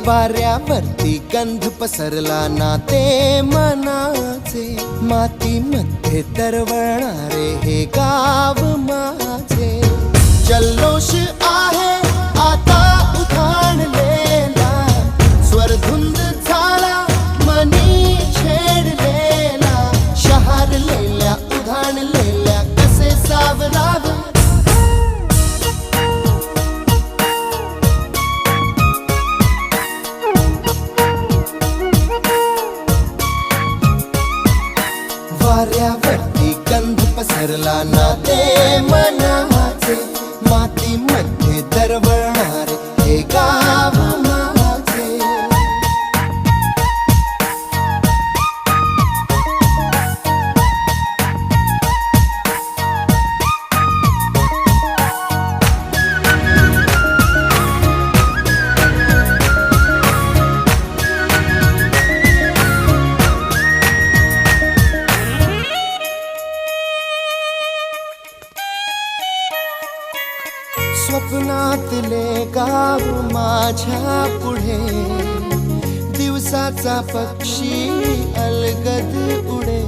वाऱ्यावरती गंध पसरला ना ते मनाचे, मातीमध्ये दरवळणारे हे गाव माझे. जल्लोष आहे आता उधाणलेला, स्वरधुंद झाला मनी छेडलेला, शहारलेल्या उधाणलेल्या कसे सावरावे. वाऱ्यावरती गंध पसरला ना ते मनाचे, मातीमध्ये दरवळणारे हे गाव माझे. स्वप्नातले गाव माझ्या पुढे, दिवसाचा पक्षी अलगद उडे.